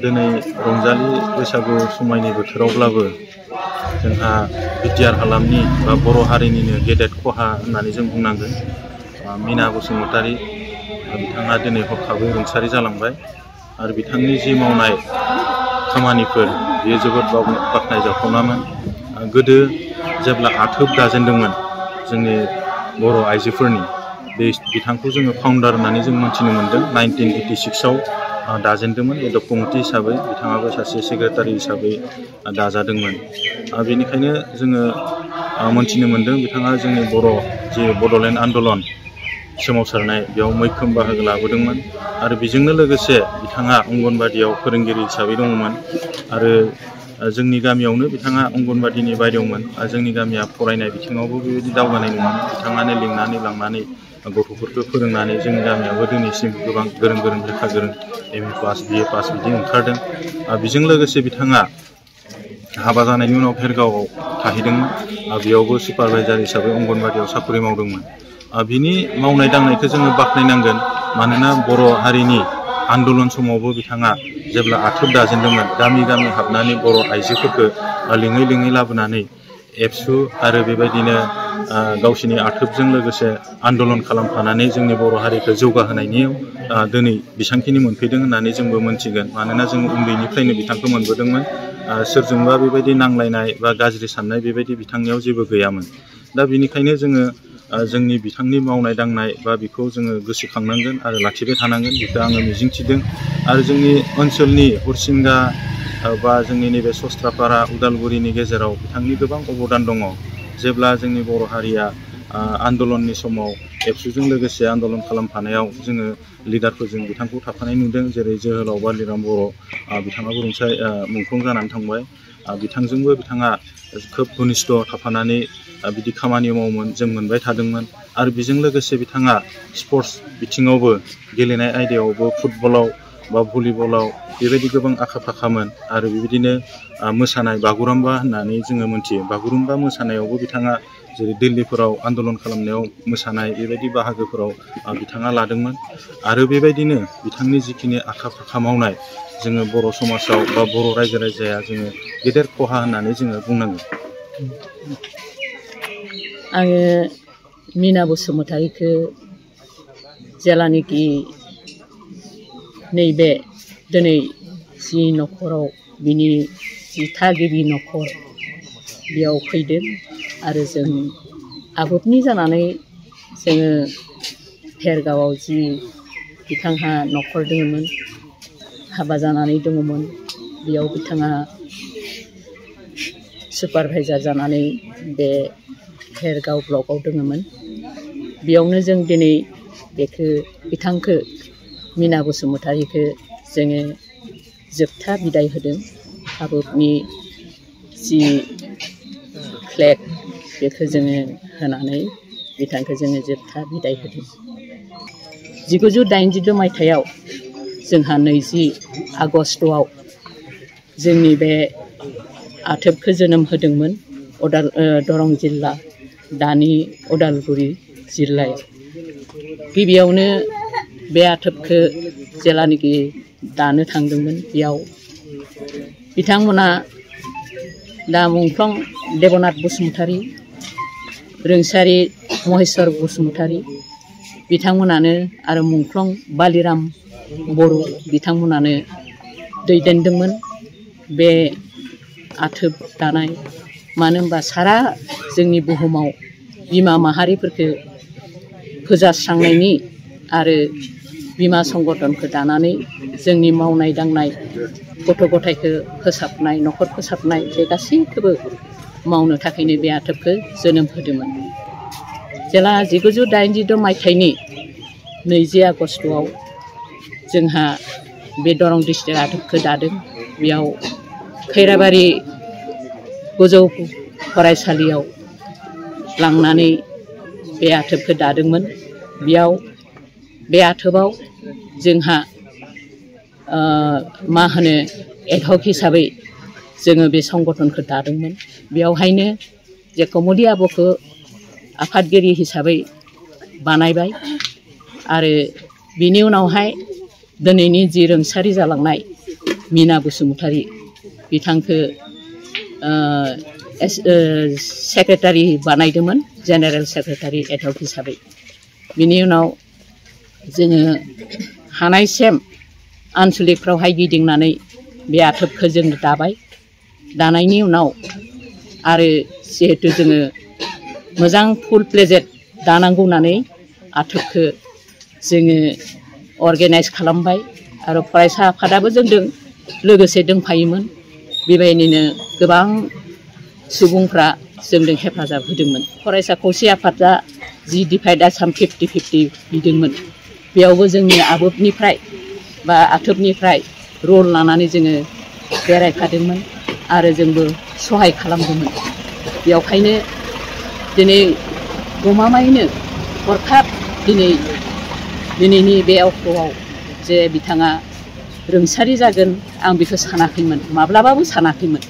दिनै रंजालि बैसागु समायनि बोथोरावब्लाबो जोंहा बिटिआर हालामनि बा बर' हारिनिनो गेदेर खहा होननानै जों बुंनांगोन। मीना बसुमतारी बिथाङा दिनै हरखाबै रुंसारि जालांबाय आरो बिथांनि जि मावनाय खामानिफोर बेयो जोबोद बाख्नायजाथावनामोन। गोदो जेब्ला आथोब दाजेनदोंमोन जोंनि बर' आइजोफोरनि बिथांखौ जोङो फाउन्डार होननानै जों मिथिनो मोन्दों। 1986आव दाजेनदोंमोन एडप कमिटि हिसाबै, बिथाङाबो सासे सेक्रेटारि हिसाबै दाजादोंमोन। बेनिखायनो जोङो मोनथिनो मोन्दों बिथाङा जोंनि बर' जि बड'लेण्ड आन्दलन सोमावसारनाय बेयाव मैखोम बाहागो लाबोदोंमोन आरो बेजोंनो लोगोसे बिथाङा अंगनबादियाव फोरोंगिरि हिसाबै दङमोन आरो जोंनि गामियावनो बिथाङा अंगनबादिनि बायद'मोन। जोंनि गामिया फरायनाय बिथिङावबो बेबायदि दावगानाय नङामोन। बिथाङानो लिंनानै लांनानै गथ'फोरखौ फोरोंनानै जोंनि गामियावबो दिनैसिम गोबां गोरों गोरों लेखा गोरों MA पास BA पास बिदि ओंखारदों। बेजों लोगोसे बिथाङा हाबा जानायनि उनाव भेरगावआव थाहैदोंमोन। बेयावबो सुपारभाइजार हिसाबै अंगनबादियाव साख्रि मावदोंमोन। बिनि मावनाय दांनायखौ जोङो बाख्नायनांगोन, मानोना बर' हारिनि आन्दलन समावबो बिथाङा जेब्ला आथोब दाजेनदोंमोन गामि गामि हाबनानै बर' आइजोफोरखौ लिङै लिङै लाबोनानै एबसु आरो बेबायदिनो गावसिनि आथोबजों लोगोसे आन्दलन खालामफानानै जोंनि बर' हारिखौ जौगाहोनायनि दिनै बेसांखिनि मोनफैदों होननानै जोंबो मोनथिगोन। मानोना जों उन्दैनिफ्रायनो बिथांखौ मोनबोदोंमोन। सोरजोंबा बेबायदि नांलायनाय बा गाज्रि साननाय बेबायदि बिथांनियाव जेबो गैयामोन। दा बेनिखायनो जोङो जोंनि बिथांनि मावनाय दांनाय बा बेखौ जोङो गोसोखांनांगोन आरो लाखिबाय थानांगोन, बेखौ आङो मिजिंथिदों। आरो जोंनि ओनसोलनि हरसिंगा बा जोंनि नैबे सस्त्रापारा उदालगुरिनि गेजेराव बिथांनि गोबां अबदान दङ। जेब्ला जोंनि बर' हारिया आन्दलननि समाव एबसुजों लोगोसे आन्दलन खालामफानायाव जोङो लिडारफोरजों बिथांखौ थाफानाय नुदों, जेरै जोहोलाव बालिराम बर' बिथाङाबो मुंख्लं जानानै थांबाय। बिथांजोंबो बिथाङा खोब घनिष्ठ थाफानानै बिदि खामानि मावोमोन, जों मोनबाय थादोंमोन। आरो बेजों लोगोसे बिथाङा स्पर्ट्स बिथिङावबो गेलेनाय आयदायावबो फुटबलाव बा भलिबलाव बेबायदि गोबां आखा फाखामोन। आरो बेबायदिनो मोसानाय बागुरुम्बा होननानै जोङो मोनथियो। बागुरुम्बा मोसानायावबो बिथाङा जेरै दिल्लीफोराव आन्दलन खालामनायाव मोसानाय बेबायदि बाहागोफोराव बिथाङा लादोंमोन। आरो बेबायदिनो बिथांनि जिखिनि आखा फाखा मावनाय जोङो बर' समाजाव बा बर' रायजो राजाया जोङो गेदेर खहा होननानै जोङो बुंनांगोन। आङो मीना बसुमतारीखौ जेलानाखि नैबे दिनै जि न'खराव बिनि जि थागिबि न'खर बेयाव फैदों आरो जों आबुथनि जानानै जोङो भेरगावआव जि बिथांहा न'खर दङमोन, हाबा जानानै दङमोन, बेयाव बिथाङा सुपारभाइजार जानानै बे भेरगाव ब्लकआव दङमोन। बेयावनो जों दिनै बिथांखौ मीना बसुमतारीखौ जोङो जोबथा बिदाय होदों। आबुथनि जि फ्लेग बेखौ जोङो होनानै बिथांखौ जोङो जोबथा बिदाय होदों। 1982 मायथाइयाव जोंहा 20 आगस्टआव जोंनि बे आथोबखौ जोनोम होदोंमोन दरं जिल्ला, दानि उदालगुरि जिल्लायाव। गिबियावनो बे आथोबखौ जेलानाखि दानो थांदोंमोन बेयाव बिथांमोना दा मुंख्लं देबनाथ बसुमतारी, रोंसारि महेस्वर बसुमतारी बिथांमोनानो आरो मुंख्लं बालिराम बर' बिथांमोनानो दैदेनदोंमोन बे आथोब दानाय। मानो होनबा सारा जोंनि बुहुमाव बिमा माहारिफोरखौ फोजास्रांनायनि आरो बिमा संगठनखौ दानानै जोंनि मावनाय दांनाय गथ' गथायखौ फोसाबनाय, न'खर फोसाबनाय बे गासैखौबो मावनो थाखायनो बे आथोबखौ जोनोम होदोंमोन। जेला 1982 मायथाइनि 20 आगस्टआव जोंहा बे दरं डिस्ट्रिक्ट आथोबखौ दादों। बेयाव खैराबारि गोजौ फरायसालियाव लांनानै बे आथोबखौ दादोंमोन। बेयाव बे आथोबाव जोंहा मा होनो एडहक हिसाबै जोङो बे संगठनखौ दादोंमोन। बेयावहायनो जे कमलि आब'खौ आफादगिरि हिसाबै बानायबाय आरो बिनि उनावहाय दिनैनि जि रुंसारि जालांनाय मीना बसुमतारी बिथांखौ सेक्रेटारि बानायदोंमोन जेनेरेल सेक्रेटारि एडहक हिसाबै बिनि उनाव जोङो हानायसिम आनसलिकफ्रावहाय गिदिंनानै बे आथोबखौ जों दाबाय दानायनि उनाव आरो जिहेतु जोङो मोजां फुल प्लेजेट दानांगौ होननानै आथोबखौ जोङो अर्गेनाइज खालामबाय आरो फरायसा आफादाबो जोंजों लोगोसे दंफायोमोन बेबायदिनो गोबां सुबुंफ्रा जोंजों हेफाजाब होदोंमोन फरायसा खौसे आफादा जि डिभाइड आसाम 50-50 बिदोंमोन बेयावबो जोंनि आबोबनिफ्राय बा आथोबनिफ्राय रल लानानै जोङो बेरायफादोंमोन आरो जोंबो सहाय खालामदोंमोन बेयावखायनो दिनै गमामायैनो हरखाब दिनैनि बे अक्ट'आव जे बिथाङा रुंसारि जागोन आं बेखौ सानाखैमोन माब्लाबाबो सानाखैमोन।